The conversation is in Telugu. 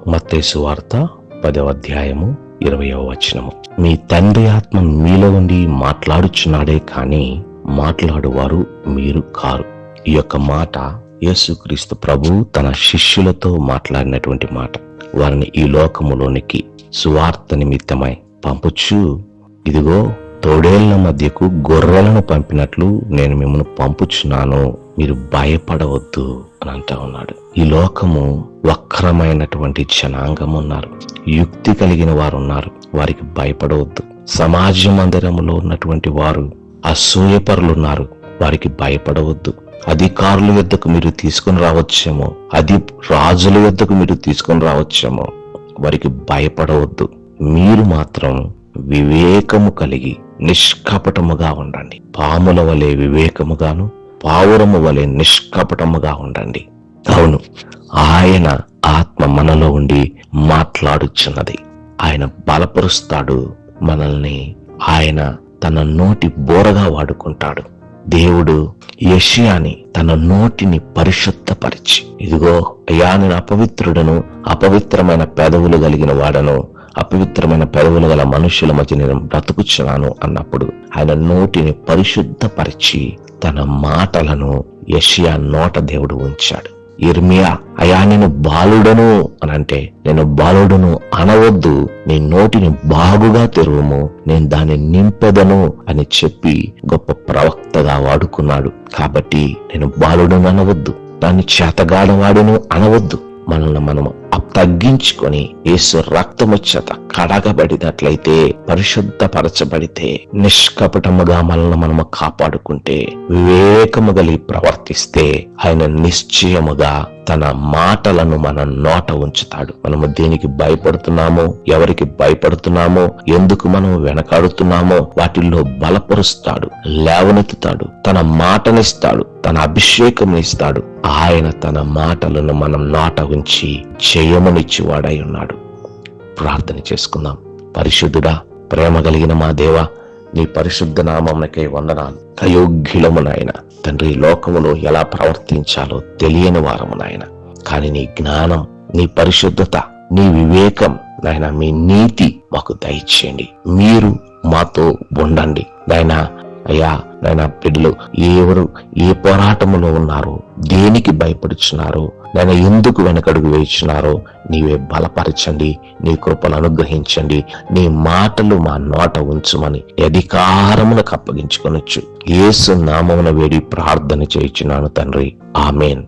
మత్తయి సువార్త 10వ అధ్యాయము 20వ వచనము. మీ తండ్రి ఆత్మ మీలో ఉండి మాట్లాడుచున్నాడే కాని మాట్లాడువారు మీరు కారు. ఈ యొక్క మాట యేసుక్రీస్తు ప్రభు తన శిష్యులతో మాట్లాడినటువంటి మాట. వారిని ఈ లోకములోనికి సువార్త నిమిత్తమై పంపుచు, ఇదిగో తోడేళ్ల మధ్యకు గొర్రెలను పంపినట్లు నేను మిమ్మల్ని పంపుచున్నాను, మీరు భయపడవద్దు అని అంటా ఉన్నాడు. ఈ లోకము వక్రమైనటువంటి జనాంగం ఉన్నారు, యుక్తి కలిగిన వారు ఉన్నారు, వారికి భయపడవద్దు. సమాజ మందిరములో ఉన్నటువంటి వారు అసూయపరులు ఉన్నారు, వారికి భయపడవద్దు. అధికారుల యొద్దకు మీరు తీసుకొని రావచ్చేమో, రాజుల యొద్దకు మీరు తీసుకొని రావచ్చేమో, వారికి భయపడవద్దు. మీరు మాత్రం వివేకము కలిగి నిష్కపటముగా ఉండండి. పాముల వలె వివేకముగాను, పావురము వలె నిష్కపటముగా ఉండండి. అవును, ఆయన ఆత్మ మనలో ఉండి మాట్లాడుచున్నది. ఆయన బలపరుస్తాడు మనల్ని. ఆయన తన నోటి బోరగా వాడుకుంటాడు. దేవుడు యెషయాని తన నోటిని పరిశుద్ధపరిచి, ఇదిగో అయ్యా నేను అపవిత్రుడను, అపవిత్రమైన పెదవులు కలిగిన వాడను, అపవిత్రమైన పెదవులు గల మనుషుల మధ్య నేను బ్రతుకుచున్నాను అన్నప్పుడు ఆయన నోటిని పరిశుద్ధపరిచి తన మాటలను యెషయా నోట దేవుడు ఉంచాడు. యిర్మీయా, అయ్యా నేను బాలుడను అని అంటే, నేను బాలుడను అనవద్దు, నీ నోటిని బాగుగా తెరువుము, నేను దాన్ని నింపెదను అని చెప్పి గొప్ప ప్రవక్తగా వాడుకున్నాడు. కాబట్టి నేను బాలుడను అనవద్దు, దాన్ని చేతగాడవాడును అనవద్దు. మనల్ని మనము తగ్గించుకొని యేసు రక్తము చేత కడగబడినట్లయితే, పరిశుద్ధపరచబడితే, నిష్కపటముగా మనల్ని మనము కాపాడుకుంటే, వివేకము కలిగి ప్రవర్తిస్తే, ఆయన నిశ్చయముగా తన మాటలను మన నోట ఉంచుతాడు. మనము దేనికి భయపడుతున్నామో, ఎవరికి భయపడుతున్నామో, ఎందుకు మనం వెనకాడుతున్నామో వాటిల్లో బలపరుస్తాడు, లేవనెత్తుతాడు, తన మాటనిస్తాడు, తన అభిషేకం ఇస్తాడు. ఆయన తన మాటలను మనం నోట ఉంచి జయమునిచ్చేవాడై ఉన్నాడు. ప్రార్థన చేసుకుందాం. పరిశుద్ధుడా, ప్రేమ కలిగిన మా దేవా, నీ పరిశుద్ధ నామమునకై వందనాలు. అయోగ్యులము నాయన తండ్రి, లోకములో ఎలా ప్రవర్తించాలో తెలియని వారము నాయన. కానీ నీ జ్ఞానం, నీ పరిశుద్ధత, నీ వివేకం నాయన, మీ నీతి మాకు దయచేయండి. మీరు మాతో ఉండండి నాయన. అయ్యా నాయన, బిడ్డలు ఎవరు ఏ పోరాటములో ఉన్నారో, దేనికి భయపడుచున్నారో నాయన, ఎందుకు వెనకడుగు వేయుచున్నారో నీవే బలపరచండి, నీ కృపను అనుగ్రహించండి. నీ మాటలు మా నోట ఉంచుమని అధికారములకు అప్పగించుకొనొచ్చు. యేసు నామమున వేడి ప్రార్థన చేయుచున్నాను తండ్రి, ఆమేన్.